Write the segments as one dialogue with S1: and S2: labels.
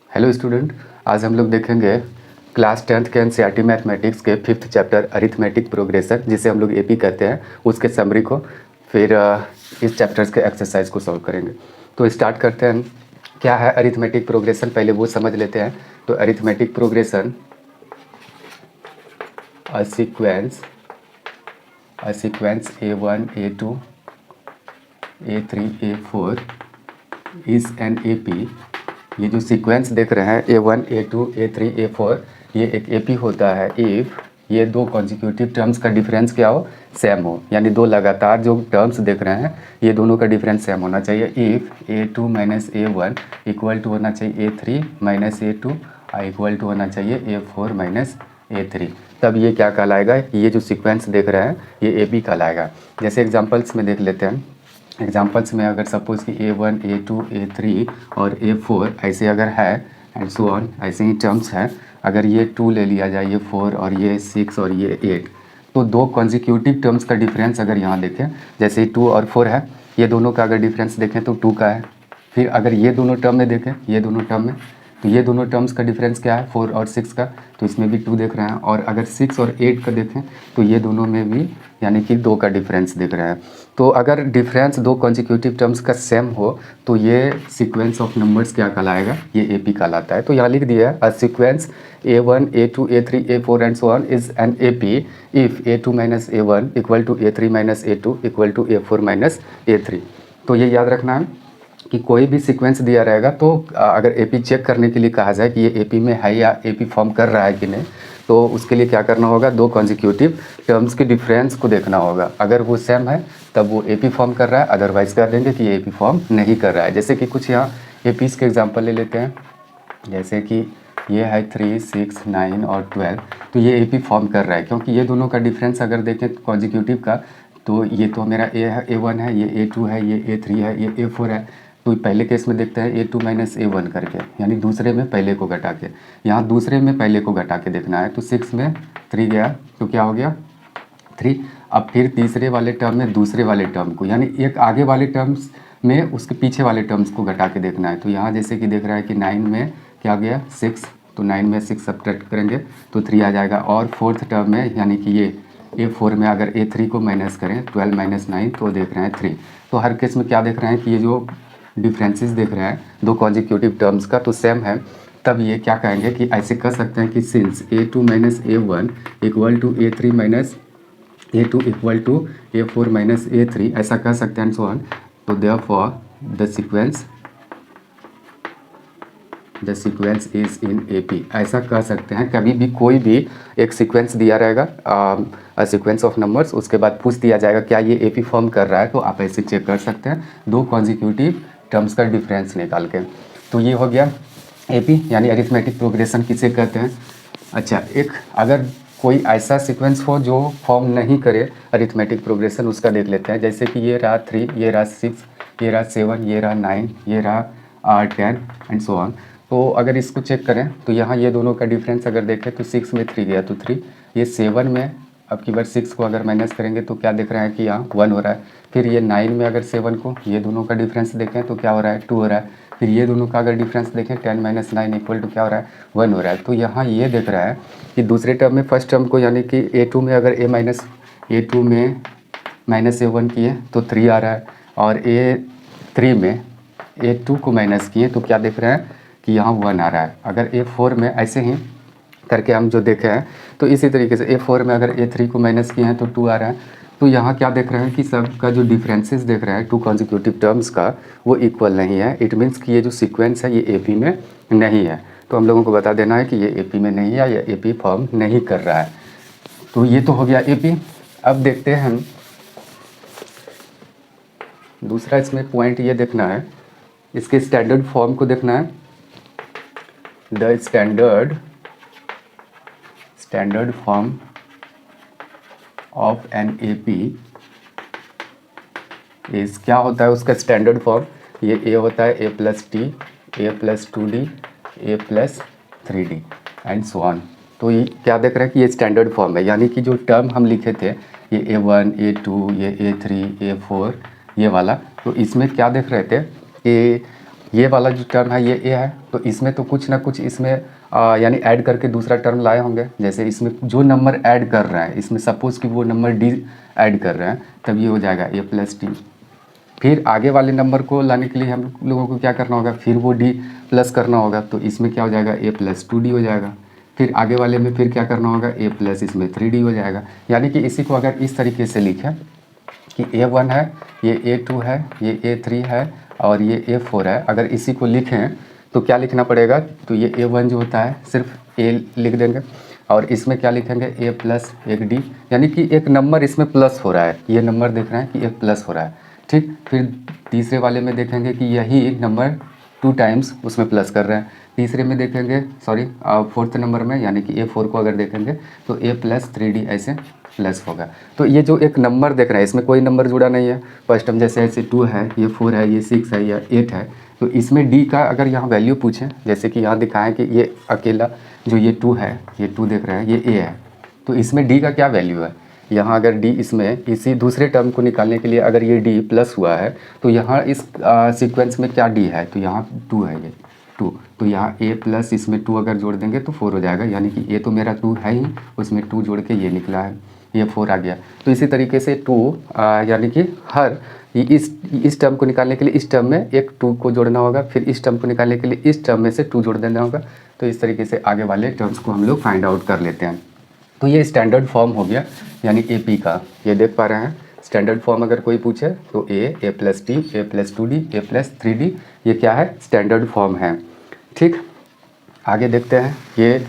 S1: Hello student, आज हम लोग देखेंगे क्लास 10th के एनसीईआरटी मैथमेटिक्स के 5th चैप्टर अरिथमेटिक प्रोग्रेशन, जिसे हम लोग एपी कहते हैं, उसके समरी को। फिर इस चैप्टर्स के एक्सरसाइज को सॉल्व करेंगे। तो स्टार्ट करते हैं। क्या है अरिथमेटिक प्रोग्रेशन, पहले वो समझ लेते हैं। तो arithmetic progression a sequence A1 A2 A3 A4 is an AP. ये जो सीक्वेंस देख रहे हैं A1 A2 A3 A4, ये एक एपी होता है इफ़ ये दो कॉन्जिक्यूटिव टर्म्स का डिफरेंस क्या हो, सेम हो। यानी दो लगातार जो टर्म्स देख रहे हैं ये दोनों का डिफरेंस सेम होना चाहिए। If A2 minus A1 equal to होना चाहिए A3 minus A2 equal to होना चाहिए A4 माइनस A3, तब ये क्या कहलाएगा, ये जो सीक्वेंस देख रहे हैं ये एपी कहलाएगा। जैसे एग्जांपल्स में देख लेते हैं। एग्जांपल्स में अगर सपोज़ कि A1 A2 A3 और A4 ऐसे अगर है एंड सो ऑन, ऐसे ही टर्म्स हैं। अगर ये 2 ले लिया जाए, ये 4 और ये 6 और ये 8, तो दो कॉन्जिक्यूटिव टर्म्स का डिफरेंस अगर यहाँ देखें, जैसे 2 और 4 है, ये दोनों का अगर डिफरेंस देखें तो 2 का है। फिर अगर ये दोनों टर्म में देखें, ये दोनों टर्म में, तो ये दोनों टर्म्स का डिफरेंस क्या है, 4 और 6 का, तो इसमें भी 2 देख रहे हैं। और अगर 6 और 8 का देखें तो ये दोनों में भी यानी कि 2 का डिफरेंस देख रहे हैं। तो अगर डिफरेंस दो कॉन्जिक्यूटिव टर्म्स का सेम हो तो ये सीक्वेंस ऑफ नंबर्स क्या कहलाएगा, ये एपी कहलाता है। तो यहाँ लिख दिया है a sequence A1 A2 A3 A4 and so on is an AP if A2 minus A1 equal to A3 minus A2 equal to A4 minus A3। तो ये याद रखना है कि कोई भी सीक्वेंस दिया रहेगा तो अगर एपी चेक करने के लिए कहा जाए कि ये एपी में है या एपी फॉर्म कर रहा है कि नहीं, तो उसके लिए क्या करना होगा, दो कॉन्जिक्यूटिव टर्म्स के डिफरेंस को देखना होगा। अगर वो सेम है तब वो एपी फॉर्म कर रहा है, अदरवाइज कर देंगे कि ये एपी फॉर्म नहीं कर रहा है। जैसे कि कुछ यहाँ एपीज के एग्जाम्पल ले लेते हैं। जैसे कि ये है 3 6 9 और 12, तो ये एपी फॉर्म कर रहा है क्योंकि ये दोनों का डिफरेंस अगर देखें कॉन्जिक्यूटिव का, तो ये तो मेरा A1 है, ये A2 है, ये A3 है, ये A4 है। तो पहले केस में देखते हैं A2 माइनस A1 करके, यानी दूसरे में पहले को घटा के। यहाँ दूसरे में पहले को घटा के देखना है, तो 6 में 3 गया तो क्या हो गया 3। अब फिर तीसरे वाले टर्म में दूसरे वाले टर्म को, यानी एक आगे वाले टर्म्स में उसके पीछे वाले टर्म्स को घटा के देखना है। तो यहाँ जैसे कि देख रहा है कि 9 में क्या गया 6, तो 9 में 6 सब्ट्रैक्ट करेंगे तो 3 आ जाएगा। और फोर्थ टर्म में यानी कि ये A4 में अगर A3 को माइनस करें 12 माइनस 9 तो देख रहे हैं 3। तो हर केस में क्या देख रहे हैं कि ये जो डिफरेंसेस देख रहे हैं दो कॉन्जिक्यूटिव टर्म्स का तो सेम है, तब ये क्या कहेंगे कि ऐसे कर सकते हैं कि since A2 minus A1 equal to A3 minus A2 equal to A4 minus A3, ऐसा कह सकते हैं सो ऑन। तो therefore the sequence is in AP, ऐसा कह सकते हैं। कभी भी कोई भी एक सीक्वेंस दिया रहेगा सीक्वेंस ऑफ नंबर्स, उसके बाद पूछ दिया जाएगा क्या ये एपी फॉर्म कर रहा है, तो आप ऐसे चेक कर सकते हैं दो कॉन्जिक्यूटिव टर्म्स का डिफरेंस निकाल के। तो ये हो गया एपी, यानी अरिथमेटिक प्रोग्रेशन किसे कहते हैं। अच्छा, एक अगर कोई ऐसा सीक्वेंस हो जो फॉर्म नहीं करे अरिथमेटिक प्रोग्रेशन, उसका देख लेते हैं। जैसे कि ये रहा 3, ये रहा 6, ये रहा 7, ये रहा 9, ये रहा 10 एंड सो ऑन। तो अगर इसको चेक करें तो यहाँ ये दोनों का डिफरेंस अगर देखें तो 6 में 3 गया तो 3, ये 7 में अब की बार 6 को अगर माइनस करेंगे तो क्या देख रहे हैं कि यहाँ 1 हो रहा है। फिर ये 9 में अगर 7 को, ये दोनों का डिफरेंस देखें तो क्या हो रहा है 2 हो रहा है। फिर ये दोनों का अगर डिफरेंस देखें 10 माइनस 9 इक्वल टू क्या हो रहा है 1 हो रहा है। तो यहाँ ये देख रहा है कि दूसरे टर्म में फर्स्ट टर्म को, यानी कि A2 में अगर A2 में माइनस A1 किए तो 3 आ रहा है, और A3 में A2 को माइनस किए तो क्या देख रहे हैं कि यहाँ 1 आ रहा है। अगर A4 में ऐसे ही करके हम जो देखे हैं तो इसी तरीके से A4 में अगर A3 को माइनस किए हैं तो 2 आ रहा है। तो यहाँ क्या देख रहे हैं कि सबका जो डिफरेंसेस देख रहे हैं टू कॉन्जिक्यूटिव टर्म्स का, वो इक्वल नहीं है। इट मीन्स कि ये जो सीक्वेंस है ये एपी में नहीं है। तो हम लोगों को बता देना है कि ये एपी में नहीं है, या एपी फॉर्म नहीं कर रहा है। तो ये तो हो गया एपी। अब देखते हैं हम दूसरा, इसमें पॉइंट ये देखना है, इसके स्टैंडर्ड फॉर्म को देखना है। The standard form of an AP इस, क्या होता है उसका स्टैंडर्ड फॉर्म, ये ए होता है A plus T, A plus 2D, A plus 3D and so on. तो ये क्या देख रहे हैं कि ये स्टैंडर्ड फॉर्म है, यानी कि जो टर्म हम लिखे थे ये A1 A2 ये A3 A4 ये वाला, तो इसमें क्या देख रहे थे कि ये वाला जो टर्म है ये ए है, तो इसमें तो कुछ ना कुछ इसमें यानी ऐड करके दूसरा टर्म लाए होंगे। जैसे इसमें जो नंबर ऐड कर रहे हैं, इसमें सपोज़ कि वो नंबर डी ऐड कर रहे हैं, तब ये हो जाएगा ए प्लस डी। फिर आगे वाले नंबर को लाने के लिए हम लोगों को क्या करना होगा, फिर वो डी प्लस करना होगा, तो इसमें क्या हो जाएगा, ए प्लस 2d हो जाएगा। फिर आगे वाले में फिर क्या करना होगा, ए प्लस इसमें 3d हो जाएगा। यानी कि इसी को अगर इस तरीके से लिखें कि A1 है, ये A2 है, ये A3 है और ये A4 है, अगर इसी को लिखें तो क्या लिखना पड़ेगा, तो ये A1 जो होता है सिर्फ A लिख देंगे और इसमें क्या लिखेंगे, A प्लस एक D, यानी कि एक नंबर इसमें प्लस हो रहा है, ये नंबर देख रहे हैं कि एक प्लस हो रहा है। ठीक, फिर तीसरे वाले में देखेंगे कि यही नंबर 2 टाइम्स उसमें प्लस कर रहे हैं। तीसरे में देखेंगे फोर्थ नंबर में यानी कि A4 को अगर देखेंगे तो A प्लस 3D ऐसे प्लस होगा। तो ये जो एक नंबर देख रहे हैं इसमें कोई नंबर जुड़ा नहीं है। फर्स्ट टर्म जैसे ऐसे 2 है, ये 4 है, ये 6 है या 8 है, तो इसमें D का अगर यहाँ वैल्यू पूछें, जैसे कि यहाँ दिखाएं कि ये अकेला जो ये 2 है, ये 2 देख रहे हैं, ये A है, तो इसमें D का क्या वैल्यू है। यहाँ अगर D इसमें इसी दूसरे टर्म को निकालने के लिए अगर ये D प्लस हुआ है तो यहाँ इस सीक्वेंस में क्या D है, तो यहाँ 2 है, ये 2, तो यहाँ A प्लस इसमें 2 अगर जोड़ देंगे तो 4 हो जाएगा। यानी कि A तो मेरा 2 है ही, उसमें 2 जोड़ के ये निकला है, ये 4 आ गया। तो इसी तरीके से 2 यानी कि हर इस टर्म को निकालने के लिए इस टर्म में एक 2 को जोड़ना होगा, फिर इस टर्म को निकालने के लिए इस टर्म में से 2 जोड़ देना होगा। तो इस तरीके से आगे वाले टर्म्स को हम लोग फाइंड आउट कर लेते हैं। तो ये स्टैंडर्ड फॉर्म हो गया यानी AP का, ये देख पा रहे हैं। स्टैंडर्ड फॉर्म अगर कोई पूछे तो A plus T, A plus 2D, A plus 3D, ये क्या है, स्टैंडर्ड फॉर्म है। ठीक, आगे देखते हैं, ये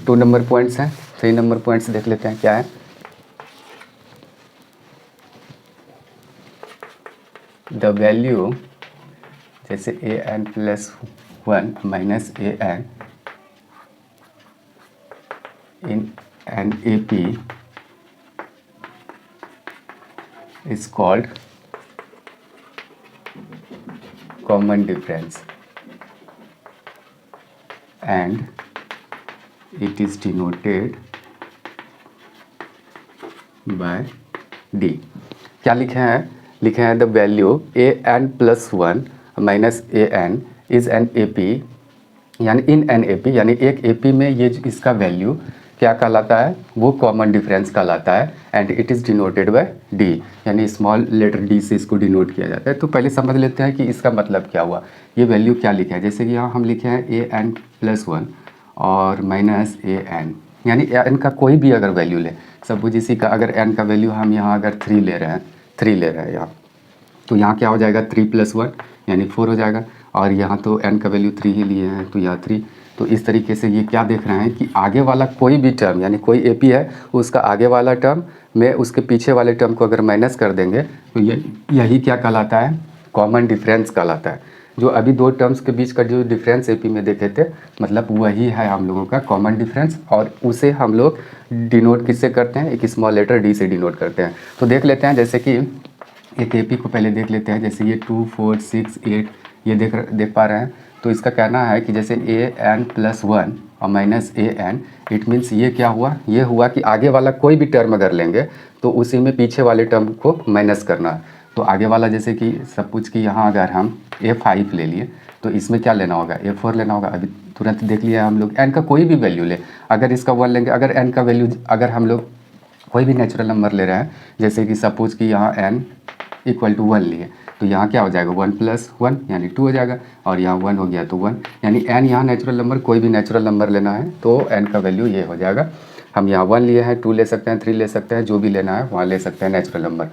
S1: 2 नंबर पॉइंट्स हैं, 3 नंबर पॉइंट्स देख लेते हैं क्या है। द वैल्यू जैसे an plus 1 minus an in an AP is called common difference and it is denoted by D। क्या लिखे हैं, लिखे हैं the value an plus 1 minus an is an AP, यानी इन एन AP, यानी एक AP में ये इसका वैल्यू क्या कहलाता है, वो कॉमन डिफरेंस कहलाता है। And it is denoted by D, यानी स्मॉल लेटर D से इसको डिनोट किया जाता है। तो पहले समझ लेते हैं कि इसका मतलब क्या हुआ, ये वैल्यू क्या लिखा है। जैसे कि यहाँ हम लिखे हैं an प्लस 1 और माइनस an, यानी n का कोई भी अगर वैल्यू ले, सपोज इसी का अगर n का वैल्यू हम यहाँ अगर 3 ले रहे हैं यहाँ, तो यहाँ क्या हो जाएगा, 3 प्लस 1 यानी 4 हो जाएगा। और यहाँ तो n का वैल्यू 3 ही लिए हैं तो यहाँ 3। तो इस तरीके से ये क्या देख रहे हैं कि आगे वाला कोई भी टर्म, यानी कोई AP है, उसका आगे वाला टर्म में उसके पीछे वाले टर्म को अगर माइनस कर देंगे तो यही क्या कहलाता है, कॉमन डिफरेंस कहलाता है। जो अभी 2 टर्म्स के बीच का जो डिफरेंस AP में देखे थे, मतलब वही है हम लोगों का कॉमन डिफरेंस, और उसे हम लोग डिनोट किससे करते हैं, एक स्मॉल लेटर D से डिनोट करते हैं। तो देख लेते हैं, जैसे कि एक AP को पहले देख लेते हैं। जैसे ये 2, 4, 6, 8 ये देख पा रहे हैं। तो इसका कहना है कि जैसे an प्लस 1 और माइनस an, इट मीन्स ये क्या हुआ, ये हुआ कि आगे वाला कोई भी टर्म अगर लेंगे तो उसी में पीछे वाले टर्म को माइनस करना है। तो आगे वाला जैसे कि सब कुछ कि यहाँ अगर हम A5 ले लिए तो इसमें क्या लेना होगा, A4 लेना होगा। अभी तुरंत देख लिया हम लोग, n का कोई भी वैल्यू ले, अगर इसका 1 लेंगे, अगर n का वैल्यू अगर हम लोग कोई भी नेचुरल नंबर ले रहे हैं, जैसे कि सपोज कि यहाँ n इक्वल टू 1 लिए, तो यहाँ क्या हो जाएगा, 1 प्लस 1 यानी 2 हो जाएगा, और यहाँ 1 हो गया तो 1, यानी n यहाँ नेचुरल नंबर, कोई भी नेचुरल नंबर लेना है तो n का वैल्यू ये हो जाएगा। हम यहाँ 1 लिए हैं, 2 ले सकते हैं, 3 ले सकते हैं, जो भी लेना है वहाँ ले सकते हैं नेचुरल नंबर।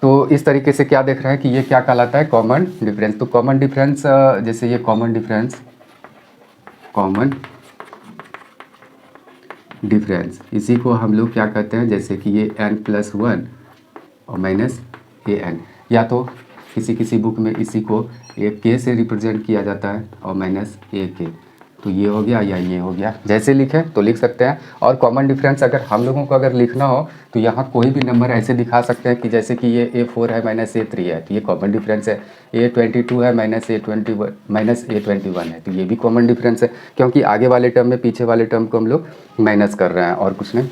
S1: तो इस तरीके से क्या देख रहे हैं कि ये क्या कहलाता है, कॉमन डिफरेंस। तो कॉमन डिफरेंस, जैसे ये कॉमन डिफरेंस इसी को हम लोग क्या कहते हैं, जैसे कि ये n प्लस 1 और माइनस an, या तो किसी बुक में इसी को एक k से रिप्रेजेंट किया जाता है और माइनस ak, तो ये हो गया या ये हो गया, जैसे लिखें तो लिख सकते हैं। और कॉमन डिफरेंस अगर हम लोगों को अगर लिखना हो तो यहाँ कोई भी नंबर ऐसे दिखा सकते हैं कि जैसे कि ये A4 है माइनस A3 है, तो ये कॉमन डिफरेंस है। A22 है माइनस A21 है, तो ये भी कॉमन डिफरेंस है, क्योंकि आगे वाले टर्म में पीछे वाले टर्म को हम लोग माइनस कर रहे हैं और कुछ नहीं।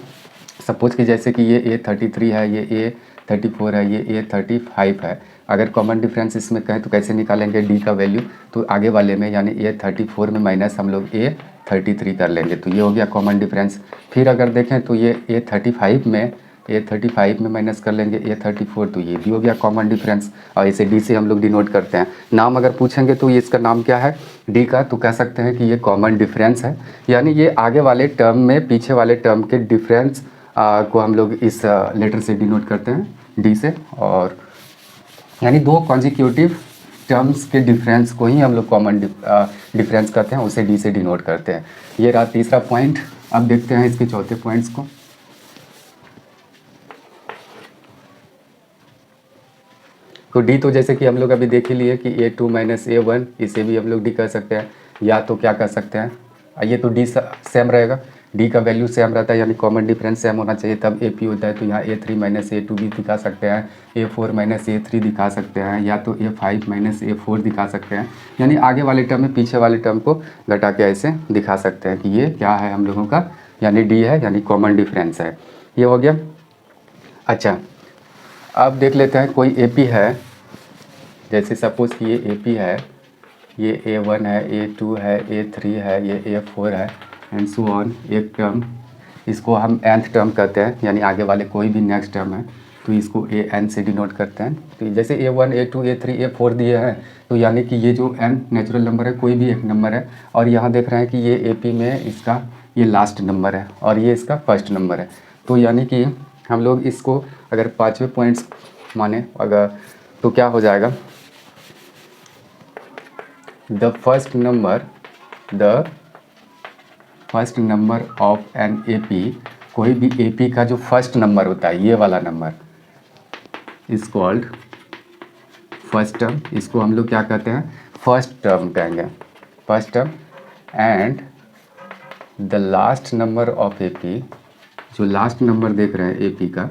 S1: सपोज कि जैसे कि ये A33 है, ये 34 है, ये A35 है। अगर कॉमन डिफरेंस इसमें कहें तो कैसे निकालेंगे डी का वैल्यू, तो आगे वाले में यानी A34 में माइनस हम लोग A33 कर लेंगे, तो ये हो गया कॉमन डिफरेंस। फिर अगर देखें तो ये A35 में माइनस कर लेंगे A34, तो ये भी हो गया कॉमन डिफरेंस, और इसे डी से हम लोग डिनोट करते हैं। नाम अगर पूछेंगे तो ये इसका नाम क्या है डी का, तो कह सकते हैं कि ये कॉमन डिफरेंस है, यानी ये आगे वाले टर्म में पीछे वाले टर्म के डिफरेंस को हम लोग इस लेटर से डिनोट करते हैं डी से, और यानी दो कॉन्जिक्यूटिव टर्म्स के डिफरेंस को ही हम लोग कॉमन डिफरेंस कहते हैं, उसे डी से डिनोट करते हैं। ये रहा तीसरा पॉइंट। अब देखते हैं इसके चौथे पॉइंट्स को। तो डी तो जैसे कि हम लोग अभी देख ही लिए कि A2 माइनस A1, इसे भी हम लोग डी कर सकते हैं, या तो क्या कर सकते हैं, ये तो डी सेम रहेगा, डी का वैल्यू सेम रहता है, यानी कॉमन डिफरेंस सेम होना चाहिए तब AP होता है। तो यहाँ A3 माइनस A2 भी दिखा सकते हैं, A4 माइनस A3 दिखा सकते हैं, या तो A5 माइनस A4 दिखा सकते हैं, यानी आगे वाले टर्म में पीछे वाले टर्म को घटा के ऐसे दिखा सकते हैं कि ये क्या है हम लोगों का, यानी डी है, यानी कॉमन डिफरेंस है। ये हो गया। अच्छा, अब देख लेते हैं कोई AP है, जैसे सपोज़ कि ये AP है, ये A1 है, A2 है, A3 है, ये A4 है, एंड सो ऑन। एक टर्म इसको हम nth टर्म कहते हैं, यानी आगे वाले कोई भी नेक्स्ट टर्म है तो इसको AN से डिनोट करते हैं। तो जैसे A1 A2 A3 A4 दिए हैं, तो यानी कि ये जो n नेचुरल नंबर है, कोई भी एक नंबर है, और यहाँ देख रहे हैं कि ये AP में इसका ये लास्ट नंबर है और ये इसका फर्स्ट नंबर है। तो यानी कि हम लोग इसको अगर पाँचवें पॉइंट्स माने अगर, तो क्या हो जाएगा, the first number of an AP, कोई भी AP का जो फर्स्ट नंबर होता है, ये वाला number is called first term. इसको हम लोग क्या कहते हैं, फर्स्ट टर्म कहेंगे, first term. And the last number of AP, जो लास्ट नंबर देख रहे हैं AP का,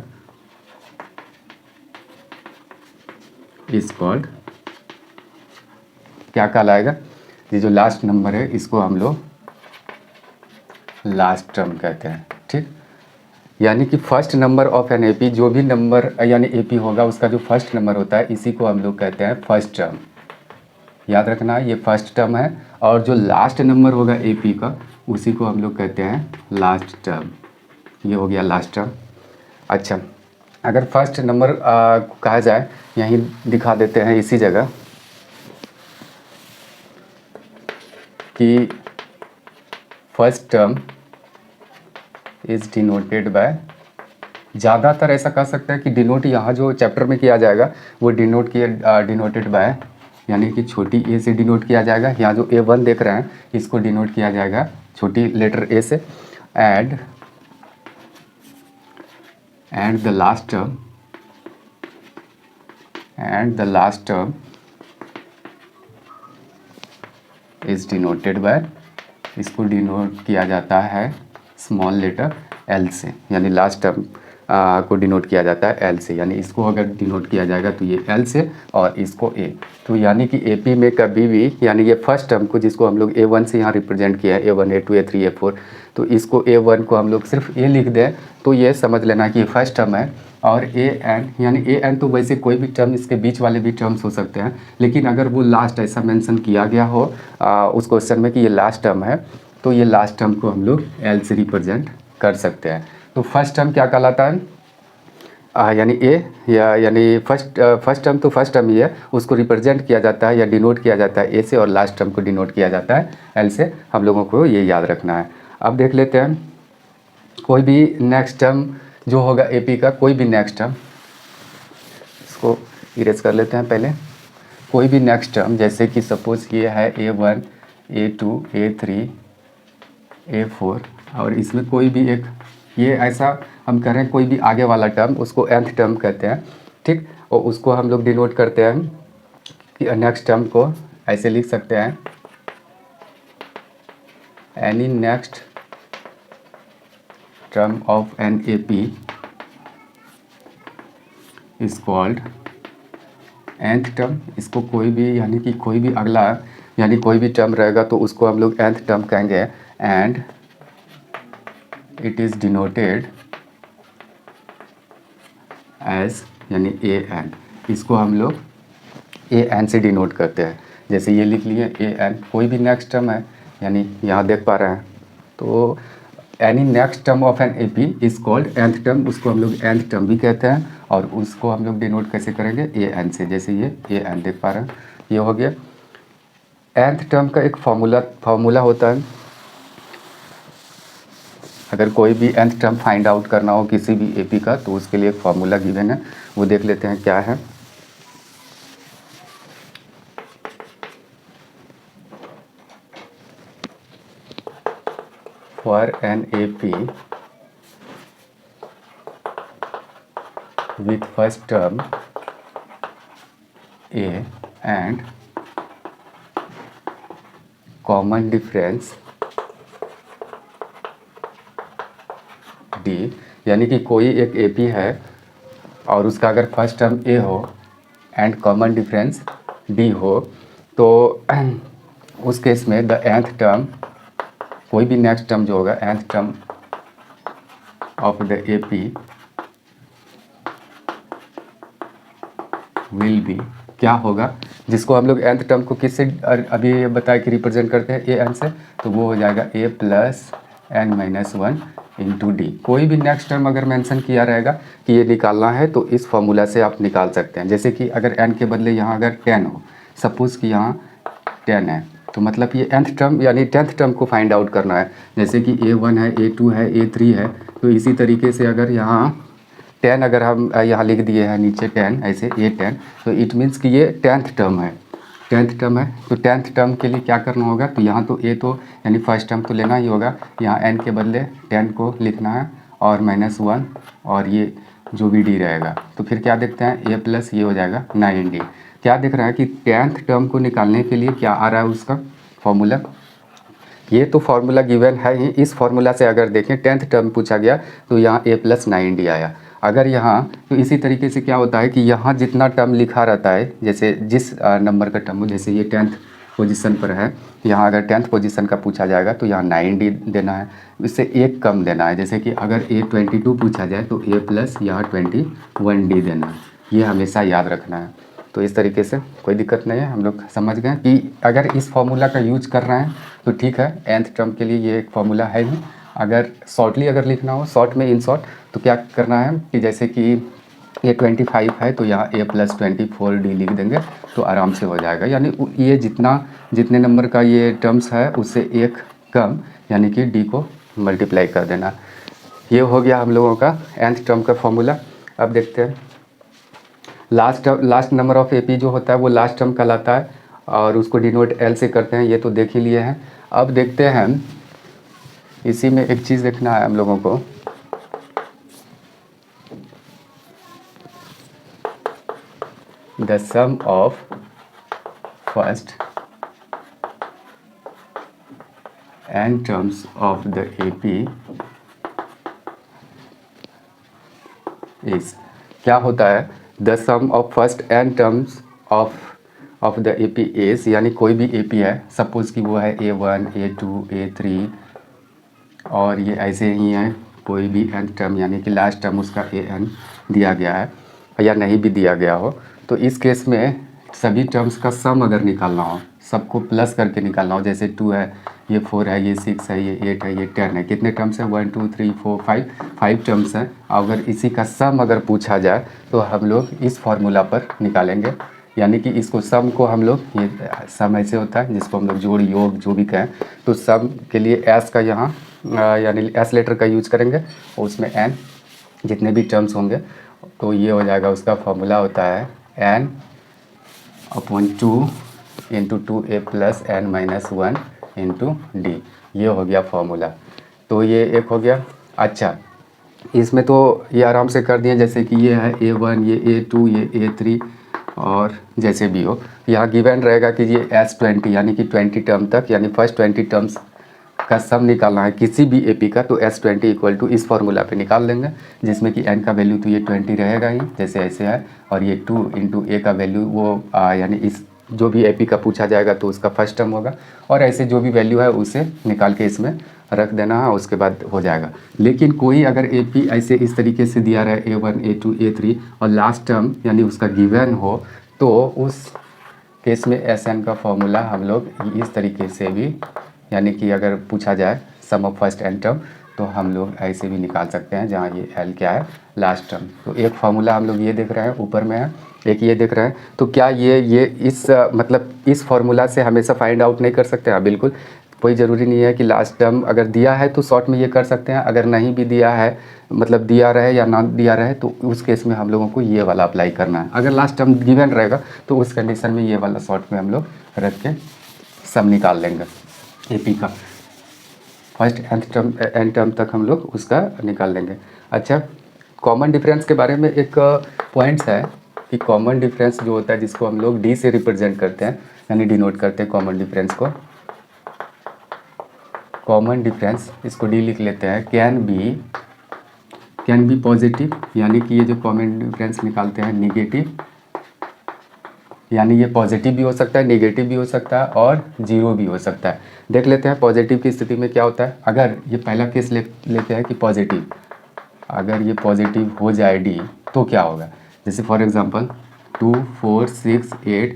S1: इज कॉल्ड, क्या कहलाएगा, ये जो लास्ट नंबर है इसको हम लोग लास्ट टर्म कहते हैं। ठीक, यानी कि first number of an AP, जो भी नंबर यानी AP होगा उसका जो फर्स्ट नंबर होता है, इसी को हम लोग कहते हैं फर्स्ट टर्म। याद रखना ये फर्स्ट टर्म है, और जो लास्ट नंबर होगा AP का, उसी को हम लोग कहते हैं लास्ट टर्म। ये हो गया लास्ट टर्म। अच्छा, अगर फर्स्ट नंबर कहा जाए, यहीं दिखा देते हैं इसी जगह कि first term is denoted by, ज़्यादातर ऐसा कह सकते हैं कि डिनोट यहाँ जो चैप्टर में किया जाएगा वो डिनोटेड बाय, यानी कि छोटी a से डिनोट किया जाएगा। यहाँ जो A1 देख रहे हैं इसको डिनोट किया जाएगा छोटी लेटर a से। And the last term is denoted by, इसको डिनोट किया जाता है स्मॉल लेटर l से, यानी लास्ट टर्म को डिनोट किया जाता है l से, यानी इसको अगर डिनोट किया जाएगा तो ये l से और इसको a। तो यानी कि AP में कभी भी, यानी ये फर्स्ट टर्म को जिसको हम लोग A1 से यहाँ रिप्रेजेंट किया है, A1 A2 A3 A4, तो इसको A1 को हम लोग सिर्फ a लिख दें तो ये समझ लेना कि ये फर्स्ट टर्म है। और AN, यानी AN तो वैसे कोई भी टर्म, इसके बीच वाले भी टर्म्स हो सकते हैं, लेकिन अगर वो लास्ट ऐसा मेंशन किया गया हो उस क्वेश्चन में कि ये लास्ट टर्म है, तो ये लास्ट टर्म को हम लोग L से रिप्रेजेंट कर सकते हैं। तो फर्स्ट टर्म क्या कहलाता है, यानी A, यानी फर्स्ट टर्म तो फर्स्ट टर्म ही है, उसको रिप्रेजेंट किया जाता है या डिनोट किया जाता है A से, और लास्ट टर्म को डिनोट किया जाता है L से। हम लोगों को ये याद रखना है। अब देख लेते हैं कोई भी नेक्स्ट टर्म जो होगा AP का, कोई भी नेक्स्ट टर्म, इसको इरेज कर लेते हैं पहले। कोई भी नेक्स्ट टर्म, जैसे कि सपोज ये है A1 A2 A3 A4, और इसमें कोई भी एक, ये ऐसा हम कह रहे हैं कोई भी आगे वाला टर्म, उसको nth टर्म कहते हैं। ठीक, और उसको हम लोग डिनोट करते हैं कि नेक्स्ट टर्म को ऐसे लिख सकते हैं, any next term of an AP is called nth term. इसको कोई भी, यानी कि कोई भी अगला, यानी कोई भी टर्म रहेगा तो उसको हम लोग nth टर्म कहेंगे, and it is denoted as यानी ए एन, इसको हम लोग ए एन से डिनोट करते हैं। जैसे ये लिख लिए ए एन, कोई भी नेक्स्ट टर्म है, यानी यहाँ देख पा रहे हैं, तो any next term of an A P is called nth term, उसको हम लोग nth टर्म भी कहते हैं। और उसको हम लोग डिनोट कैसे करेंगे, ए एन से। जैसे ये ए एन देख पा रहे हैं, ये हो गया। nth टर्म का एक फार्मूला होता है। अगर कोई भी nth टर्म फाइंड आउट करना हो किसी भी एपी का, तो उसके लिए एक फार्मूला गिवन है, वो देख लेते हैं क्या है। For an AP with first term A and common difference D, यानी कि कोई एक एपी है और उसका अगर फर्स्ट टर्म ए हो एंड कॉमन डिफरेंस डी हो, तो उस केस में द nth टर्म, कोई भी नेक्स्ट टर्म जो होगा nth term of the AP will be, क्या होगा, जिसको हम लोग nth टर्म को किससे अभी बताया कि रिप्रेजेंट करते हैं ए एन से, तो वो हो जाएगा A plus N minus one into D. कोई भी नेक्स्ट टर्म अगर मेंशन किया रहेगा कि ये निकालना है, तो इस फॉर्मूला से आप निकाल सकते हैं। जैसे कि अगर n के बदले यहाँ अगर 10 हो, सपोज़ कि यहाँ 10 है, तो मतलब ये nth टर्म यानी 10th टर्म को फाइंड आउट करना है। जैसे कि A1 है, A2 है, A3 है, तो इसी तरीके से अगर यहाँ 10 अगर हम यहाँ लिख दिए हैं नीचे 10, ऐसे A10, तो इट मीन्स कि ये 10th टर्म है, 10th टर्म है। तो 10th टर्म के लिए क्या करना होगा, तो यहाँ तो ए, तो यानी फर्स्ट टर्म तो लेना ही होगा, यहाँ n के बदले 10 को लिखना है और -1 और ये जो भी डी रहेगा। तो फिर क्या देखते हैं, ए प्लस ये हो जाएगा 9d। क्या दिख रहा है कि 10th टर्म को निकालने के लिए क्या आ रहा है उसका फॉर्मूला, ये तो फार्मूला गिवन है ही। इस फार्मूला से अगर देखें 10th टर्म पूछा गया तो यहाँ a प्लस 9d आया। अगर यहाँ तो इसी तरीके से क्या होता है कि यहाँ जितना टर्म लिखा रहता है, जैसे जिस नंबर का टर्म हो, जैसे ये 10th पोजीशन पर है, यहाँ अगर 10th पोजीशन का पूछा जाएगा तो यहाँ 9d देना है, इससे एक कम देना है। जैसे कि अगर A22 पूछा जाए तो a प्लस यहाँ 21d देना है, ये हमेशा याद रखना है। तो इस तरीके से कोई दिक्कत नहीं है, हम लोग समझ गए कि अगर इस फार्मूला का यूज कर रहे हैं तो ठीक है। nth टर्म के लिए ये एक फार्मूला है ही। अगर शॉर्टली अगर लिखना हो, शॉर्ट में इन शॉर्ट, तो क्या करना है कि जैसे कि ये 25 है तो यहाँ a प्लस 24d लिख देंगे तो आराम से हो जाएगा। यानी ये जितने नंबर का ये टर्म्स है उससे एक कम, यानी कि d को मल्टीप्लाई कर देना। ये हो गया हम लोगों का nth टर्म का फॉर्मूला। अब देखते हैं लास्ट नंबर ऑफ एपी जो होता है वो लास्ट टर्म कहलाता है और उसको डिनोट एल से करते हैं, ये तो देख ही लिए हैं। अब देखते हैं, इसी में एक चीज़ देखना है हम लोगों को, the sum of first n terms of the AP is, क्या होता है, the sum of first n terms of the AP is, यानी कोई भी एपी है, सपोज़ कि वो है A1, A2, A3 और ये ऐसे ही है, कोई भी nth टर्म यानी कि लास्ट टर्म उसका an दिया गया है या नहीं भी दिया गया हो, तो इस केस में सभी टर्म्स का सम अगर निकालना हो, सबको प्लस करके निकालना हो, जैसे 2 है, ये 4 है, ये 6 है, ये 8 है, ये 10 है, कितने टर्म्स हैं, 1 2 3 4 5 टर्म्स हैं। अगर इसी का सम अगर पूछा जाए तो हम लोग इस फार्मूला पर निकालेंगे, यानी कि इसको सम को हम लोग, ये सम ऐसे होता है जिसको हम लोग जोड़ योग जो भी कहें, तो सम के लिए एस का यहाँ यानी एस लेटर का यूज करेंगे और उसमें n जितने भी टर्म्स होंगे, तो ये हो जाएगा, उसका फॉर्मूला होता है n upon 2 into 2a plus n minus 1 into D. ये हो गया फॉर्मूला, तो ये एक हो गया। अच्छा, इसमें तो ये आराम से कर दिए, जैसे कि ये है A1, ये A2, ये A3 और जैसे भी हो, यहाँ गिवन रहेगा कि ये S20 यानी कि 20 टर्म तक, यानी फर्स्ट 20 टर्म्स का सम निकालना है किसी भी एपी का, तो S20 इक्वल टू इस फार्मूला पे निकाल लेंगे, जिसमें कि n का वैल्यू तो ये 20 रहेगा ही, जैसे ऐसे है, और ये 2 इंटू a का वैल्यू वो यानी इस जो भी एपी का पूछा जाएगा तो उसका फर्स्ट टर्म होगा, और ऐसे जो भी वैल्यू है उसे निकाल के इसमें रख देना है, उसके बाद हो जाएगा। लेकिन कोई अगर AP ऐसे इस तरीके से दिया रहे A1 A2 A3 और लास्ट टर्म यानी उसका गिवन हो, तो उस केस में SN का फॉर्मूला हम लोग इस तरीके से भी, यानी कि अगर पूछा जाए सम ऑफ फर्स्ट एन टर्म, तो हम लोग ऐसे भी निकाल सकते हैं, जहाँ ये L क्या है, लास्ट टर्म। तो एक फार्मूला हम लोग ये देख रहे हैं ऊपर में है, एक ये देख रहे हैं। तो क्या ये इस मतलब इस फार्मूला से हमेशा फाइंड आउट नहीं कर सकते हैं? बिल्कुल, कोई ज़रूरी नहीं है कि लास्ट टर्म अगर दिया है तो शॉर्ट में ये कर सकते हैं, अगर नहीं भी दिया है, मतलब दिया रहे या ना दिया रहे, तो उस केस में हम लोगों को ये वाला अप्लाई करना है। अगर लास्ट टर्म गिवन रहेगा तो उस कंडीशन में ये वाला शॉर्ट में हम लोग रख के सम निकाल लेंगे AP का, फर्स्ट एन टर्म तक हम लोग उसका निकाल लेंगे। अच्छा, कॉमन डिफरेंस के बारे में एक पॉइंट्स है कि कॉमन डिफरेंस जो होता है, जिसको हम लोग D से रिप्रेजेंट करते हैं, यानी डिनोट करते हैं कॉमन डिफरेंस को। कॉमन डिफरेंस, इसको D लिख लेते हैं, कैन बी पॉजिटिव, यानी कि ये जो कॉमन डिफरेंस निकालते हैं निगेटिव, यानी ये पॉजिटिव भी हो सकता है, नेगेटिव भी हो सकता है और जीरो भी हो सकता है। देख लेते हैं पॉजिटिव की स्थिति में क्या होता है। अगर ये पहला केस लेते हैं कि पॉजिटिव, अगर ये पॉजिटिव हो जाए D, तो क्या होगा। जैसे फॉर एग्जांपल 2 4 6 8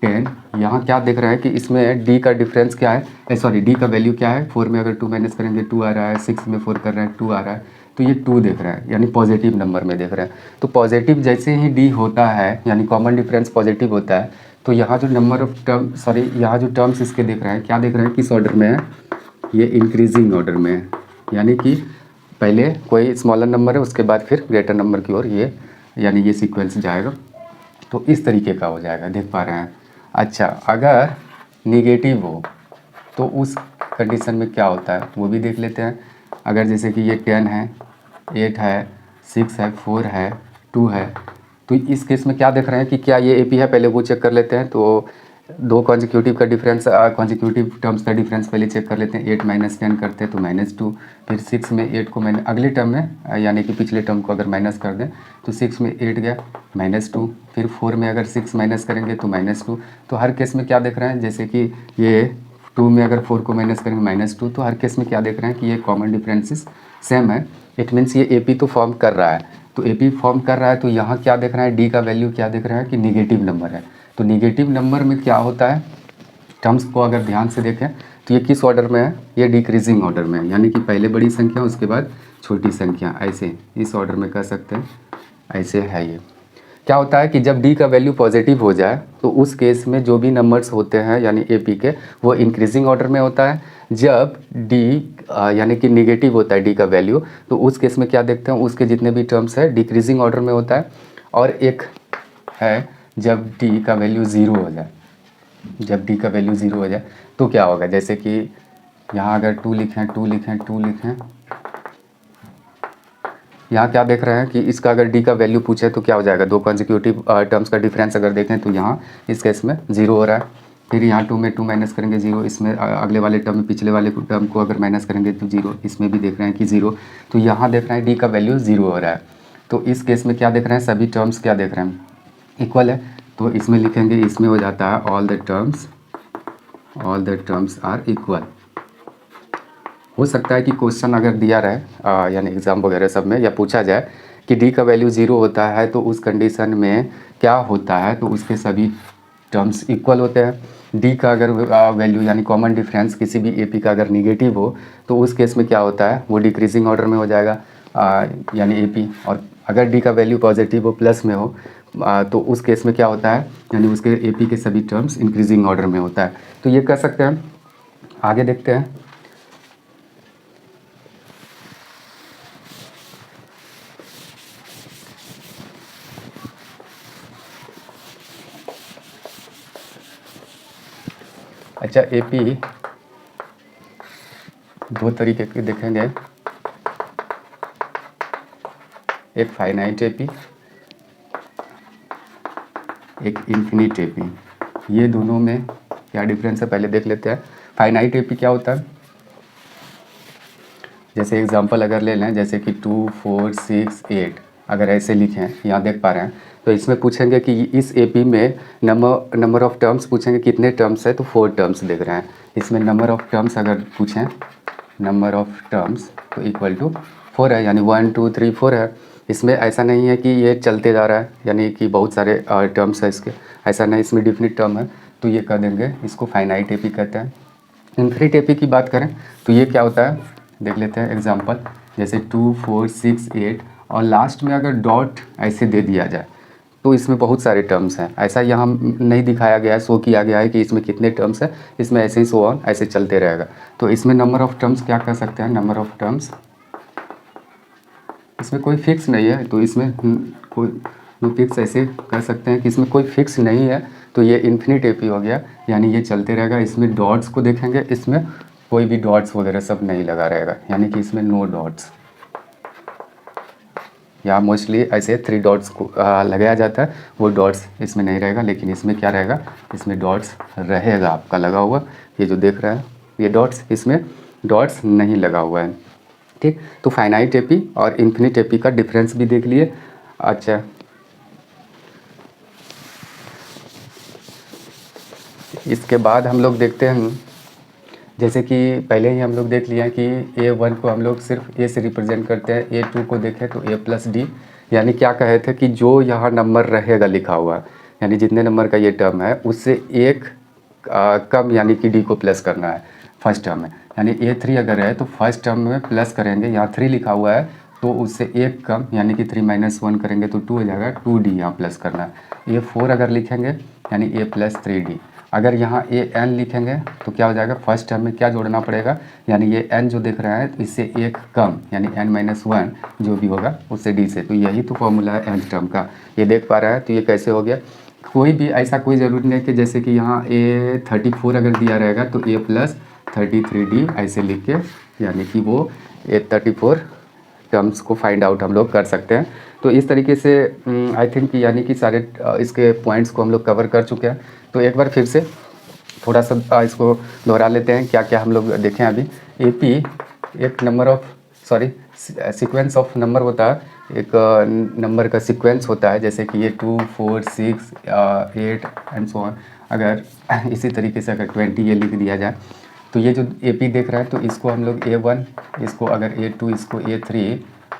S1: 10, यहाँ क्या देख रहे हैं कि इसमें D का डिफरेंस क्या है, सॉरी D का वैल्यू क्या है। 4 में अगर 2 माइनस करेंगे 2 आ रहा है, 6 में 4 कर रहे हैं 2 आ रहा है, तो ये 2 देख रहे हैं, यानी पॉजिटिव नंबर में देख रहे हैं। तो पॉजिटिव जैसे ही D होता है, यानी कॉमन डिफरेंस पॉजिटिव होता है, तो यहाँ जो नंबर ऑफ टर्म, सॉरी यहाँ जो टर्म्स इसके देख रहे हैं, क्या देख रहे हैं, किस ऑर्डर में है, ये इंक्रीजिंग ऑर्डर में है। यानी कि पहले कोई स्मॉलर नंबर है, उसके बाद फिर ग्रेटर नंबर की ओर ये, यानी ये सीक्वेंस जाएगा। तो इस तरीके का हो जाएगा, देख पा रहे हैं। अच्छा, अगर निगेटिव हो तो उस कंडीशन में क्या होता है वो भी देख लेते हैं। अगर जैसे कि ये 10 है, 8 है, 6 है, 4 है, 2 है, तो इस केस में क्या देख रहे हैं कि क्या ये AP है, पहले वो चेक कर लेते हैं। तो दो कॉन्जिक्यूटिव का डिफरेंस, कॉन्जिक्यूटिव टर्म्स का डिफरेंस पहले चेक कर लेते हैं। 8 माइनस 10 करते हैं तो -2, फिर 6 में 8 को मैंने अगले टर्म में, यानी कि पिछले टर्म को अगर माइनस कर दें तो 6 में 8 गया -2, फिर 4 में अगर 6 माइनस करेंगे तो -2। तो हर केस में क्या देख रहे हैं, जैसे कि ये 2 में अगर 4 को माइनस करेंगे -2, तो हर केस में क्या देख रहे हैं कि ये कॉमन डिफरेंसेस सेम है। इट मीन्स ये AP तो फॉर्म कर रहा है। तो AP फॉर्म कर रहा है, तो यहाँ क्या देख रहा है, D का वैल्यू क्या देख रहा है कि निगेटिव नंबर है। तो निगेटिव नंबर में क्या होता है, टर्म्स को अगर ध्यान से देखें तो ये किस ऑर्डर में है, ये डिक्रीजिंग ऑर्डर में है, यानी कि पहले बड़ी संख्या उसके बाद छोटी संख्या, ऐसे इस ऑर्डर में कह सकते हैं, ऐसे है। ये क्या होता है कि जब D का वैल्यू पॉजिटिव हो जाए तो उस केस में जो भी नंबर्स होते हैं यानी AP के, वो इंक्रीजिंग ऑर्डर में होता है। जब D यानी कि निगेटिव होता है D का वैल्यू, तो उस केस में क्या देखते हैं, उसके जितने भी टर्म्स है डिक्रीजिंग ऑर्डर में होता है। और एक है जब D का वैल्यू ज़ीरो हो जाए, जब D का वैल्यू ज़ीरो हो जाए तो क्या होगा, जैसे कि यहाँ अगर 2 लिखें 2 लिखें 2 लिखें, यहाँ क्या देख रहे हैं कि इसका अगर D का वैल्यू पूछे तो क्या हो जाएगा, दो कॉन्जिक्यूटिव टर्म्स का डिफरेंस अगर देखें तो यहाँ इस केस में 0 हो रहा है। फिर यहाँ 2 में 2 माइनस करेंगे 0, इसमें अगले वाले टर्म में पिछले वाले टर्म को अगर माइनस करेंगे तो 0, इसमें भी देख रहे हैं कि 0। तो यहाँ देख रहे हैं D का वैल्यू 0 हो रहा है। तो इस केस में क्या देख रहे हैं, सभी टर्म्स क्या देख रहे हैं, इक्वल है। तो इसमें लिखेंगे, इसमें हो जाता है all the terms are equal. हो सकता है कि क्वेश्चन अगर दिया रहे यानी एग्ज़ाम वगैरह सब में, या पूछा जाए कि D का वैल्यू 0 होता है तो उस कंडीशन में क्या होता है, तो उसके सभी टर्म्स इक्वल होते हैं। D का अगर वैल्यू यानी कॉमन डिफरेंस किसी भी AP का अगर निगेटिव हो तो उस केस में क्या होता है, वो डिक्रीजिंग ऑर्डर में हो जाएगा यानी AP। और अगर D का वैल्यू पॉजिटिव हो, प्लस में हो, तो उस केस में क्या होता है, यानी उसके AP के सभी टर्म्स इंक्रीजिंग ऑर्डर में होता है। तो ये कह सकते हैं। आगे देखते हैं। अच्छा, AP दो तरीके के देखेंगे, एक फाइनाइट AP, एक इन्फिनिट AP। ये दोनों में क्या डिफरेंस है पहले देख लेते हैं। फाइनाइट AP क्या होता है, जैसे एग्जांपल अगर ले लें, जैसे कि 2 4 6 8 अगर ऐसे लिखें, यहाँ देख पा रहे हैं, तो इसमें पूछेंगे कि इस AP में नंबर ऑफ़ टर्म्स पूछेंगे, कितने टर्म्स है, तो 4 टर्म्स देख रहे हैं। इसमें नंबर ऑफ़ टर्म्स अगर पूछें, नंबर ऑफ टर्म्स तो इक्वल टू 4 है, यानी 1 2 3 4 है। इसमें ऐसा नहीं है कि ये चलते जा रहा है यानी कि बहुत सारे टर्म्स है इसके, ऐसा नहीं, इसमें डिफिनिट टर्म है। तो ये कह देंगे इसको फाइनाइट एपी कहते हैं। इन्फिनिट एपी की बात करें तो ये क्या होता है, देख लेते हैं एग्जांपल, जैसे 2 4 6 8 और लास्ट में अगर डॉट ऐसे दे दिया जाए तो इसमें बहुत सारे टर्म्स हैं। ऐसा यहाँ नहीं दिखाया गया है, शो किया गया है कि इसमें कितने टर्म्स हैं, इसमें ऐसे ही शो ऑन ऐसे चलते रहेगा। तो इसमें नंबर ऑफ़ टर्म्स क्या कह सकते हैं, नंबर ऑफ़ टर्म्स, इसमें कोई फिक्स नहीं है तो इसमें कोई फिक्स ऐसे कह सकते हैं कि इसमें कोई फिक्स नहीं है। तो ये इन्फिनिट एपी हो गया, यानी ये चलते रहेगा। इसमें डॉट्स को देखेंगे, इसमें कोई भी डॉट्स वगैरह सब नहीं लगा रहेगा, यानी कि इसमें नो डॉट्स। यहाँ मोस्टली ऐसे 3 डॉट्स को लगाया जाता है, वो डॉट्स इसमें नहीं रहेगा, लेकिन इसमें क्या रहेगा, इसमें डॉट्स रहेगा आपका लगा हुआ। ये जो देख रहा है ये डॉट्स, इसमें डॉट्स नहीं लगा हुआ है। ठीक, तो फाइनाइट एपी और इन्फिनिट एपी का डिफरेंस भी देख लिए। अच्छा, इसके बाद हम लोग देखते हैं, जैसे कि पहले ही हम लोग देख लिया कि A1 को हम लोग सिर्फ A से रिप्रेजेंट करते हैं, A2 को देखें तो A प्लस डी, यानी क्या कहे थे कि जो यहाँ नंबर रहेगा लिखा हुआ, यानी जितने नंबर का ये टर्म है उससे एक कम, यानी कि D को प्लस करना है फर्स्ट टर्म में। यानी A3 अगर है तो फर्स्ट टर्म में प्लस करेंगे, यहाँ 3 लिखा हुआ है तो उससे एक कम, यानी कि 3 - 1 करेंगे तो 2 हो जाएगा, 2D यहाँ प्लस करना है। A4 अगर लिखेंगे यानी A प्लस 3D। अगर यहाँ AN लिखेंगे तो क्या हो जाएगा, फर्स्ट टर्म में क्या जोड़ना पड़ेगा, यानी ये N जो देख रहा है इससे एक कम, यानी N-1 जो भी होगा उससे D से। तो यही तो फॉर्मूला है nth टर्म का, ये देख पा रहा है। तो ये कैसे हो गया, कोई भी ऐसा कोई ज़रूरी नहीं कि जैसे कि यहाँ A34 अगर दिया रहेगा तो A प्लस 33D ऐसे लिख के, यानी कि वो A34 टर्म्स को फाइंड आउट हम लोग कर सकते हैं। तो इस तरीके से आई थिंक यानी कि सारे इसके पॉइंट्स को हम लोग कवर कर चुके हैं। तो एक बार फिर से थोड़ा सा इसको दोहरा लेते हैं, क्या क्या हम लोग देखें अभी। एपी एक number of sequence of number होता है, एक नंबर का सीक्वेंस होता है, जैसे कि ये 2 4 6 8 एंड सो ऑन। अगर इसी तरीके से अगर 20 ये लिख दिया जाए तो ये जो एपी देख रहा है तो इसको हम लोग A1, इसको अगर A2, इसको A3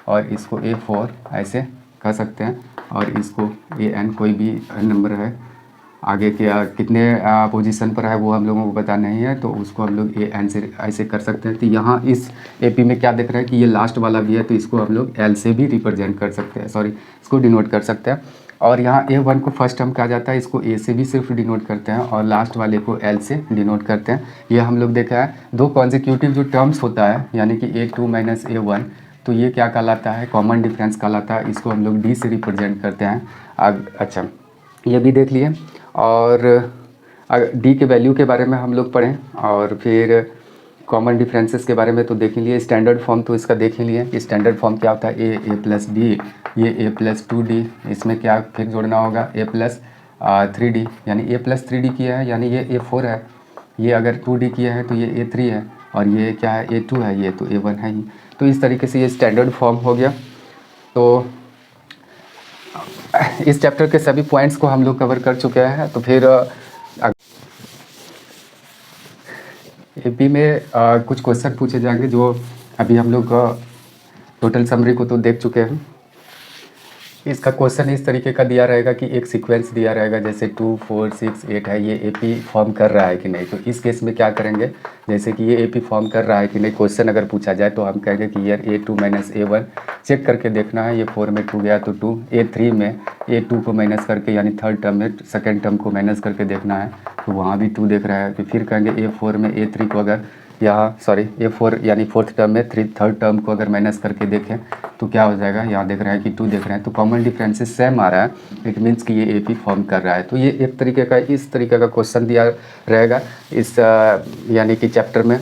S1: और इसको A4 ऐसे कह सकते हैं। और इसको AN कोई भी नंबर है, आगे क्या कितने पोजीशन पर है वो हम लोगों को पता नहीं है, तो उसको हम लोग AN से ऐसे कर सकते हैं। तो यहाँ इस एपी में क्या दिख रहा है कि ये लास्ट वाला भी है, तो इसको हम लोग L से भी रिप्रेजेंट कर सकते हैं, इसको डिनोट कर सकते हैं। और यहाँ A1 को फर्स्ट टर्म कहा जाता है, इसको A से भी सिर्फ डिनोट करते हैं और लास्ट वाले को L से डिनोट करते हैं। ये हम लोग देखा है। दो कॉन्जिक्यूटिव जो टर्म्स होता है, यानी कि A2 - A1, तो ये क्या कहलाता है, कॉमन डिफरेंस कहलाता है। इसको हम लोग D से रिप्रेजेंट करते हैं। अच्छा, ये भी देख लिए। और D के वैल्यू के बारे में हम लोग पढ़ें और फिर कॉमन डिफरेंसेस के बारे में तो देख ही लिए। स्टैंडर्ड फॉर्म तो इसका देख ही लिए। स्टैंडर्ड फॉर्म क्या होता है, A प्लस D, ये A प्लस 2D, इसमें क्या फिर जोड़ना होगा A प्लस 3D, यानी A प्लस 3D किया है यानी ये A4 है। ये अगर 2D किया है तो ये A3 है, और ये क्या है A2 है, ये तो A1 है ही। तो इस तरीके से ये स्टैंडर्ड फॉर्म हो गया। तो इस चैप्टर के सभी पॉइंट्स को हम लोग कवर कर चुके हैं। तो फिर एपी में कुछ क्वेश्चन पूछे जाएंगे, जो अभी हम लोग टोटल समरी को तो देख चुके हैं। इसका क्वेश्चन इस तरीके का दिया रहेगा कि एक सीक्वेंस दिया रहेगा, जैसे 2 4 6 8 है, ये एपी फॉर्म कर रहा है कि नहीं। तो इस केस में क्या करेंगे, जैसे कि ये एपी फॉर्म कर रहा है कि नहीं, क्वेश्चन अगर पूछा जाए तो हम कहेंगे कि यार A2 - A1 चेक करके देखना है। ये 4 में 2 गया तो 2, A3 में A2 को माइनस करके, यानी थर्ड टर्म में सेकेंड टर्म को माइनस करके देखना है, तो वहाँ भी 2 देख रहा है। तो फिर कहेंगे A4 में A3 को अगर A4 यानी फोर्थ टर्म में थर्ड टर्म को अगर माइनस करके देखें तो क्या हो जाएगा, यहाँ देख रहे हैं कि 2 देख रहे हैं, तो कॉमन डिफरेंसेस सेम आ रहा है। इट मीन्स कि ये एपी फॉर्म कर रहा है। तो ये एक तरीके का इस तरीके का क्वेश्चन दिया रहेगा इस यानी कि चैप्टर में,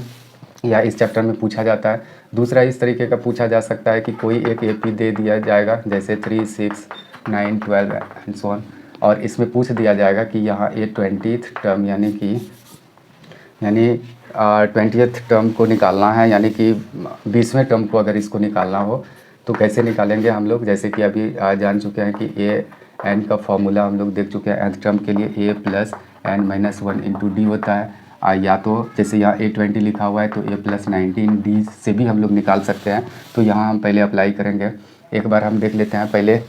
S1: या इस चैप्टर में पूछा जाता है। दूसरा इस तरीके का पूछा जा सकता है कि कोई एक एपी दे दिया जाएगा, जैसे 3 6 9 12 एंड सो ऑन, और इसमें पूछ दिया जाएगा कि यहाँ ये 20th टर्म यानी 20th टर्म को निकालना है, यानी कि 20वें टर्म को अगर इसको निकालना हो तो कैसे निकालेंगे हम लोग। जैसे कि अभी जान चुके हैं कि AN का फॉर्मूला हम लोग देख चुके हैं। nth टर्म के लिए A प्लस N - 1 × D होता है। या तो जैसे यहाँ A20 लिखा हुआ है तो A+19D से भी हम लोग निकाल सकते हैं। तो यहाँ हम पहले अप्लाई करेंगे। एक बार हम देख लेते हैं पहले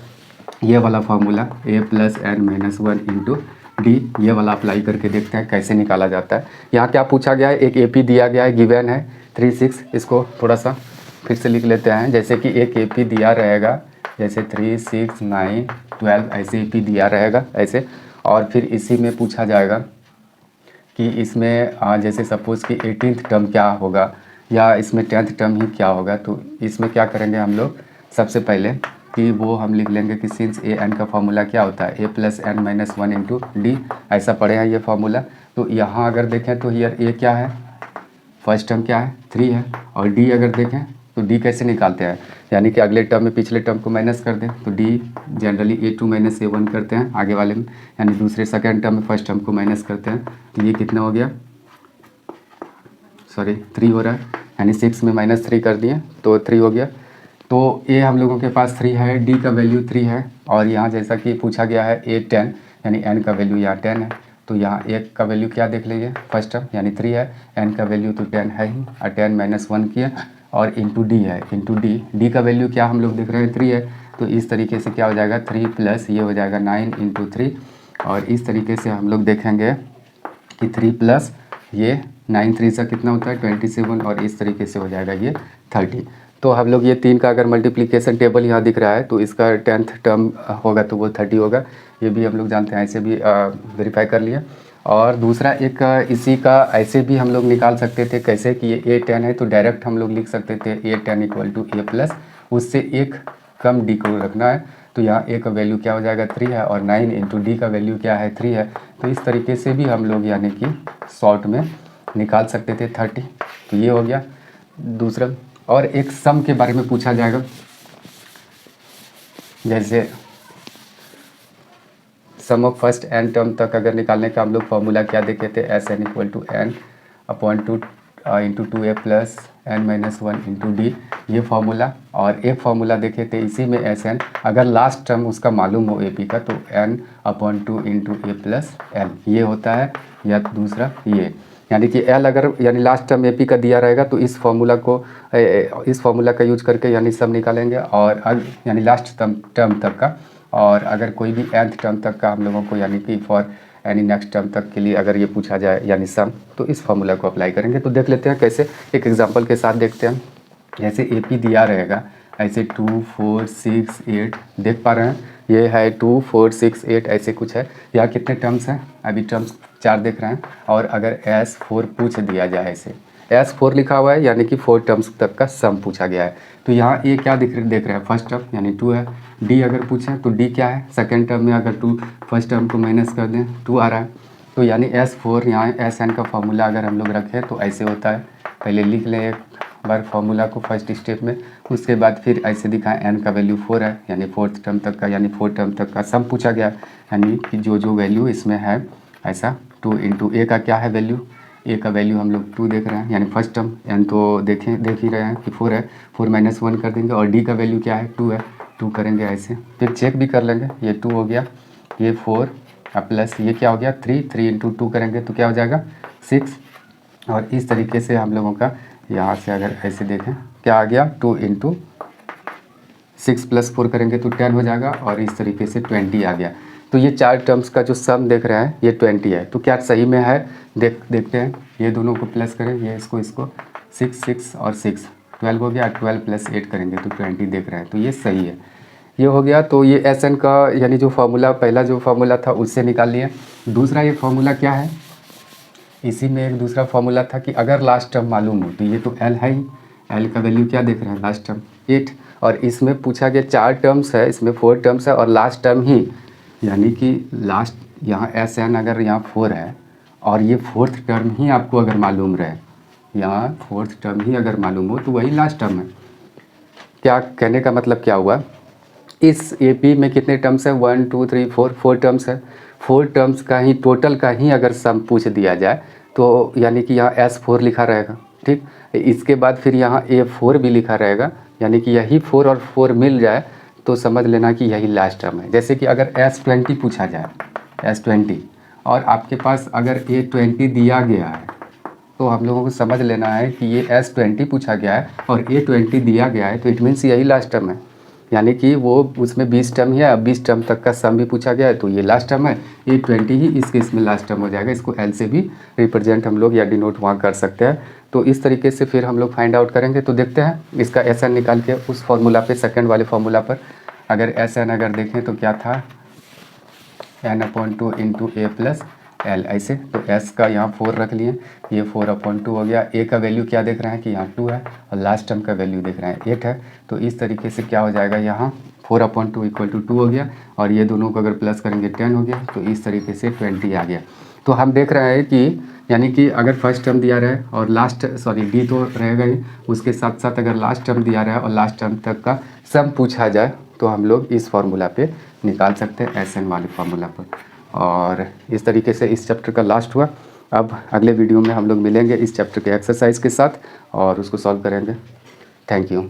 S1: ये वाला फार्मूला A+n-1 इंटू डी, ये वाला अप्लाई करके देखते हैं कैसे निकाला जाता है। यहाँ क्या पूछा गया है, एक AP दिया गया है, गिवन है 3 6। इसको थोड़ा सा फिर से लिख लेते हैं। जैसे कि एक AP दिया रहेगा, जैसे 3 6 9 12 ऐसे AP दिया रहेगा ऐसे। और फिर इसी में पूछा जाएगा कि इसमें जैसे सपोज़ कि 18th टर्म क्या होगा या इसमें 10th टर्म ही क्या होगा। तो इसमें क्या करेंगे हम लोग, सबसे पहले कि वो हम लिख लेंगे कि सिंस an का फार्मूला क्या होता है A+n-1 इंटू डी, ऐसा पढ़े हैं ये फार्मूला। तो यहाँ अगर देखें तो हियर a क्या है, फर्स्ट टर्म क्या है 3 है, और d अगर देखें तो d कैसे निकालते हैं, यानी कि अगले टर्म में पिछले टर्म को माइनस कर दें। तो d generally A2 minus A1 करते हैं आगे वाले में, यानी दूसरे सेकेंड टर्म में फर्स्ट टर्म को माइनस करते हैं। तो ये कितना हो गया, सॉरी 3 हो रहा है, यानी 6 में -3 कर दिए तो 3 हो गया। तो ये हम लोगों के पास 3 है, डी का वैल्यू 3 है, और यहाँ जैसा कि पूछा गया है A10 यानी n का वैल्यू यहाँ 10 है। तो यहाँ एक का वैल्यू क्या देख लीजिए, फर्स्ट टर्म यानी 3 है, n का वैल्यू तो 10 है ही, और 10 - 1 किया, और इंटू डी है, इंटू डी का वैल्यू क्या हम लोग देख रहे हैं 3 है। तो इस तरीके से क्या हो जाएगा 3 प्लस ये हो जाएगा 9 इंटू 3, और इस तरीके से हम लोग देखेंगे कि 3 प्लस ये 9 3 से कितना होता है 27, और इस तरीके से हो जाएगा ये 30। तो हम लोग ये 3 का अगर मल्टीप्लिकेशन टेबल यहाँ दिख रहा है तो इसका 10th टर्म होगा तो वो 30 होगा, ये भी हम लोग जानते हैं, ऐसे भी वेरीफाई कर लिए। और दूसरा एक इसी का ऐसे भी हम लोग निकाल सकते थे, कैसे कि ये A10 है तो डायरेक्ट हम लोग लिख सकते थे A10 = A प्लस, उससे एक कम डी को रखना है। तो यहाँ A का वैल्यू क्या हो जाएगा 3 है, और 9 इंटू डी का वैल्यू क्या है 3 है। तो इस तरीके से भी हम लोग यानी कि शॉर्ट में निकाल सकते थे 30। तो ये हो गया दूसरा। और एक सम के बारे में पूछा जाएगा, जैसे सम ऑफ फर्स्ट n टर्म तक अगर निकालने का हम लोग फार्मूला क्या देखे थे, Sn = n/2 into 2a plus n-1 into D, ये फार्मूला। और एक फार्मूला देखे थे इसी में Sn, अगर लास्ट टर्म उसका मालूम हो AP का तो n/2 into a plus l, ये होता है। या दूसरा ये यानी कि l अगर यानी लास्ट टर्म AP का दिया रहेगा तो इस फार्मूला का यूज करके यानी सब निकालेंगे, और यानी लास्ट टर्म तक का। और अगर कोई भी nth टर्म तक का हम लोगों को यानी कि फॉर एनी नेक्स्ट टर्म तक के लिए अगर ये पूछा जाए यानी सम, तो इस फार्मूला को अप्लाई करेंगे। तो देख लेते हैं कैसे, एक एग्जांपल के साथ देखते हैं। जैसे AP दिया रहेगा ऐसे 2 4 6 8 देख पा रहे हैं, ये है 2 4 6 8 ऐसे कुछ है। यहाँ कितने टर्म्स हैं, अभी टर्म्स 4 देख रहे हैं। और अगर S4 पूछ दिया जाए, ऐसे S4 लिखा हुआ है यानी कि 4 टर्म्स तक का सम पूछा गया है। तो यहाँ ये क्या देख रहे हैं, फर्स्ट टर्म यानी 2 है। D अगर पूछें तो D क्या है, सेकेंड टर्म में अगर 2 फर्स्ट टर्म को माइनस कर दें 2 आ रहा है। तो यानी S4 यहाँ Sn का फार्मूला अगर हम लोग रखें तो ऐसे होता है। पहले लिख लें एक बार फार्मूला को फर्स्ट स्टेप में, उसके बाद फिर ऐसे दिखाएं n का वैल्यू 4 है, यानी 4th टर्म तक का, यानी 4 टर्म तक का सम पूछा गया, यानी कि जो वैल्यू इसमें है ऐसा 2 इंटू a का क्या है वैल्यू, a का वैल्यू हम लोग 2 देख रहे हैं, यानी फर्स्ट टर्म n तो देख ही रहे हैं कि 4 है, 4 - 1 कर देंगे, और d का वैल्यू क्या है 2 है, 2 करेंगे ऐसे, फिर चेक भी कर लेंगे, ये 2 हो गया, ये 4 प्लस ये क्या हो गया 3 इंटू 2 करेंगे तो क्या हो जाएगा 6। और इस तरीके से हम लोगों का यहाँ से अगर ऐसे देखें क्या आ गया 2 इंटू 6 + 4 करेंगे तो 10 हो जाएगा, और इस तरीके से 20 आ गया। तो ये 4 टर्म्स का जो सम देख रहे हैं ये 20 है। तो क्या सही में है, देखते हैं। ये दोनों को प्लस करें, ये इसको 6 6 और 6 12 हो गया, 12 + 8 करेंगे तो 20 देख रहे हैं, तो ये सही है, ये हो गया। तो ये Sn का यानी जो फार्मूला पहला जो फार्मूला था उससे निकाल लिए। दूसरा ये फार्मूला क्या है, इसी में एक दूसरा फार्मूला था कि अगर लास्ट टर्म मालूम हो, तो ये तो L है ही, L का वैल्यू क्या देख रहे हैं लास्ट टर्म 8, और इसमें पूछा गया 4 टर्म्स है, इसमें 4 टर्म्स है और लास्ट टर्म ही, यानी कि लास्ट यहाँ Sn अगर यहाँ 4 है और ये 4th टर्म ही आपको अगर मालूम रहे, यहाँ 4th टर्म ही अगर मालूम हो तो वही लास्ट टर्म है। क्या कहने का मतलब क्या हुआ, इस AP में कितने टर्म्स है 1 2 3 4 टर्म्स है, 4 टर्म्स का ही टोटल का ही अगर सम पूछ दिया जाए तो यानी कि यहाँ S4 लिखा रहेगा, ठीक। इसके बाद फिर यहाँ A4 भी लिखा रहेगा, यानी कि यही 4 और 4 मिल जाए तो समझ लेना कि यही लास्ट टर्म है। जैसे कि अगर S20 पूछा जाए, S20, और आपके पास अगर A20 दिया गया है तो हम लोगों को समझ लेना है कि ये S20 पूछा गया है और A20 दिया गया है, तो इट मीन्स यही लास्ट टर्म है। यानी कि वो उसमें 20 टर्म है, अब 20 टर्म तक का सम भी पूछा गया है, तो ये लास्ट टर्म है। A20 ही इस केस में लास्ट टर्म हो जाएगा। इसको L से भी रिप्रेजेंट हम लोग या डिनोट वहाँ कर सकते हैं। तो इस तरीके से फिर हम लोग फाइंड आउट करेंगे। तो देखते हैं इसका SN निकाल के उस फॉर्मूला पे, सेकेंड वाले फॉर्मूला पर अगर SN अगर देखें तो क्या था, n/2 into A plus L ऐसे। तो S का यहाँ 4 रख लिए, ये 4/2 हो गया। A का वैल्यू क्या देख रहे हैं कि यहाँ 2 है और लास्ट टर्म का वैल्यू देख रहे हैं 8 है। तो इस तरीके से क्या हो जाएगा, यहाँ 4/2 इक्वल टू 2 हो गया और ये दोनों को अगर प्लस करेंगे 10 हो गया। तो इस तरीके से 20 आ गया। तो हम देख रहे हैं कि यानी कि अगर फर्स्ट टर्म दिया रहे और डी तो रहेगा ही, उसके साथ साथ अगर लास्ट टर्म दिया रहा है और लास्ट टर्म तक का सम पूछा जाए तो हम लोग इस फार्मूला पे निकाल सकते हैं, SN वाले फार्मूला पर। और इस तरीके से इस चैप्टर का लास्ट हुआ। अब अगले वीडियो में हम लोग मिलेंगे इस चैप्टर के एक्सरसाइज के साथ और उसको सॉल्व करेंगे। Thank you.